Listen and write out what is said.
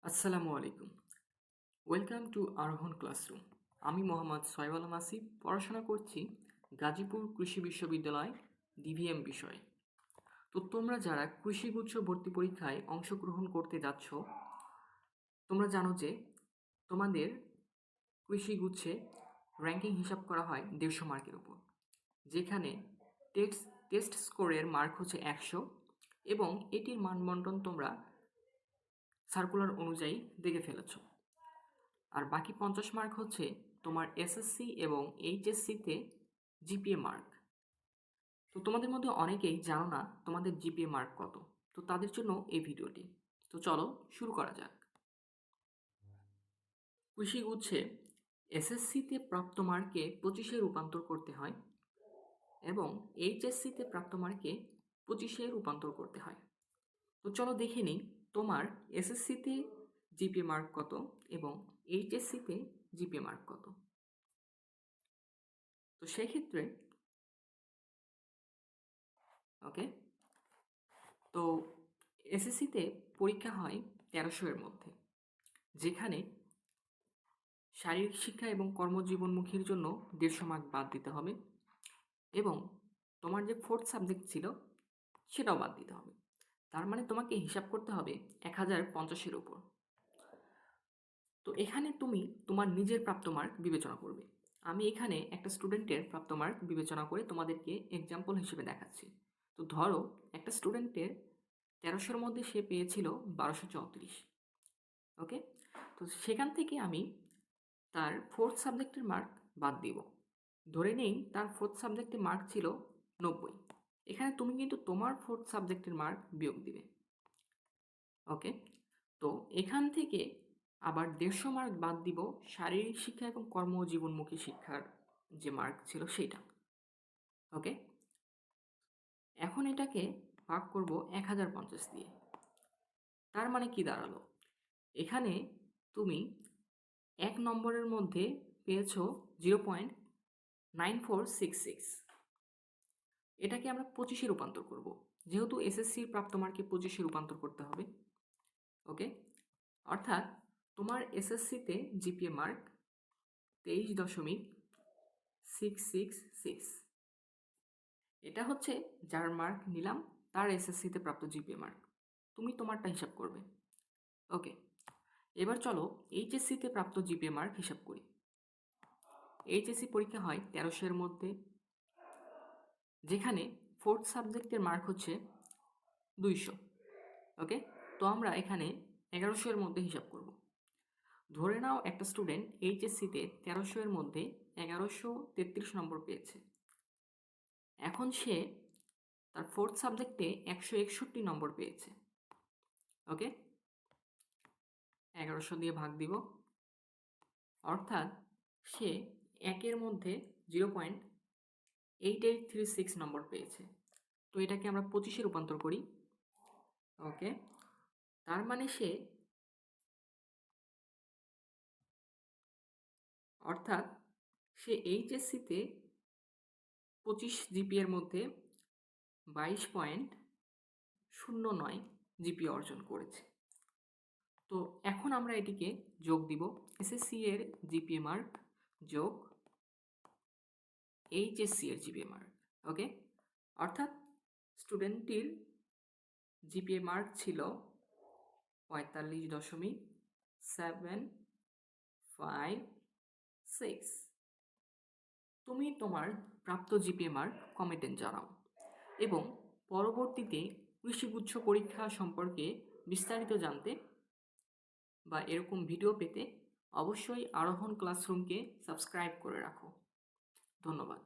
আসসালামু আলাইকুম। Welcome to আরোহণ ক্লাসরুম। আমি মোহাম্মদ সোহেব আলম আসিফ, পড়াশোনা করছি গাজীপুর কৃষি বিশ্ববিদ্যালয় ডিভিএম বিষয়ে। তো তোমরা যারা কৃষিগুচ্ছ ভর্তি পরীক্ষায় অংশগ্রহণ করতে যাচ্ছ, তোমরা জানো যে তোমাদের কৃষিগুচ্ছে র্যাঙ্কিং হিসাব করা হয় 150 মার্কের উপর, যেখানে টেস্ট স্কোরের মার্ক হচ্ছে 100 এবং এটির মানবন্টন তোমরা সার্কুলার অনুযায়ী দেখে ফেলেছো। আর বাকি 50 মার্ক হচ্ছে তোমার এসএসসি এবং এইচএসসিতে জিপিএ মার্ক। তো তোমাদের মধ্যে অনেকেই জানো না তোমাদের জিপিএ মার্ক কত, তো তাদের জন্য এই ভিডিওটি। তো চলো শুরু করা যাক। কৃষিগুচ্ছে এসএসসিতে প্রাপ্ত মার্কে 25-এ রূপান্তর করতে হয় এবং এইচএসসিতে প্রাপ্ত মার্কে 25-এ রূপান্তর করতে হয়। তো চলো দেখে নিই তোমার এসএসসিতে জিপিএ মার্ক কত এবং এইচএসসিতে জিপিএ মার্ক কত। তো সেক্ষেত্রে ওকে, তো এসএসসিতে পরীক্ষা হয় 1300-এর মধ্যে, যেখানে শারীরিক শিক্ষা এবং কর্মজীবনমুখীর জন্য 150 মার্ক বাদ দিতে হবে এবং তোমার যে ফোর্থ সাবজেক্ট ছিল সেটাও বাদ দিতে হবে। তার মানে তোমাকে হিসাব করতে হবে 1050-এর উপর। তো এখানে তুমি তোমার নিজের প্রাপ্ত মার্ক বিবেচনা করবে। আমি এখানে একটা স্টুডেন্টের প্রাপ্ত মার্ক বিবেচনা করে তোমাদেরকে এক্সাম্পল হিসেবে দেখাচ্ছি। তো ধরো একটা স্টুডেন্টের 1300-এর মধ্যে সে পেয়েছিল 1234। ওকে, তো সেখান থেকে আমি তার ফোর্থ সাবজেক্টের মার্ক বাদ দিব। ধরে নেই তার ফোর্থ সাবজেক্টের মার্ক ছিল 90। এখানে তুমি কিন্তু তোমার ফোর্থ সাবজেক্টের মার্ক বিয়োগ দিবে। ওকে, তো এখান থেকে আবার 150 মার্ক বাদ দিব শারীরিক শিক্ষা এবং কর্মজীবনমুখী শিক্ষার যে মার্ক ছিল সেটা। ওকে, এখন এটাকে ভাগ করব 1050 দিয়ে। তার মানে কি দাঁড়ালো, এখানে তুমি 1 নম্বরের মধ্যে পেয়েছ 0.9466। এটাকে আমরা 25-এ রূপান্তর করব, যেহেতু এসএসসির প্রাপ্ত মার্কে 25-এ রূপান্তর করতে হবে। ওকে, অর্থাৎ তোমার এসএসসিতে জিপিএ মার্ক 23.666। এটা হচ্ছে যার মার্ক নিলাম তার এসএসসিতে প্রাপ্ত জিপিএ মার্ক। তুমি তোমারটা হিসাব করবে। ওকে, এবার চলো এইচএসসিতে প্রাপ্ত জিপিএ মার্ক হিসাব করি। এইচএসসি পরীক্ষা হয় 1300-এর মধ্যে, যেখানে ফোর্থ সাবজেক্টের মার্ক হচ্ছে 200। ওকে, তো আমরা এখানে 1100-এর মধ্যে হিসাব করব। ধরে নাও একটা স্টুডেন্ট এইচএসসিতে 1300-এর মধ্যে 1133 নম্বর পেয়েছে। এখন সে তার ফোর্থ সাবজেক্টে 161 নম্বর পেয়েছে। ওকে, 1100 দিয়ে ভাগ দিব, অর্থাৎ সে 1-এর মধ্যে 0.8836 নম্বর পেয়েছে। তো এটাকে আমরা 25-এ রূপান্তর করি। ওকে, তার মানে সে অর্থাৎ সে এইচএসসিতে 25 জিপিএর মধ্যে 22.09 জিপিএ অর্জন করেছে। তো এখন আমরা এটিকে যোগ দিব, এসএসসি এর জিপিএ মার্ক যোগ এইচএসসি এর জিপিএ মার্ক। ওকে, অর্থাৎ স্টুডেন্টটির জিপিএ মার্ক ছিল 45.756। তুমি তোমার প্রাপ্ত জিপিএ মার্ক কমেন্টে জানাও এবং পরবর্তীতে কৃষিগুচ্ছ পরীক্ষা সম্পর্কে বিস্তারিত জানতে বা এরকম ভিডিও পেতে অবশ্যই আরোহণ ক্লাসরুমকে সাবস্ক্রাইব করে রাখো। ধন্যবাদ।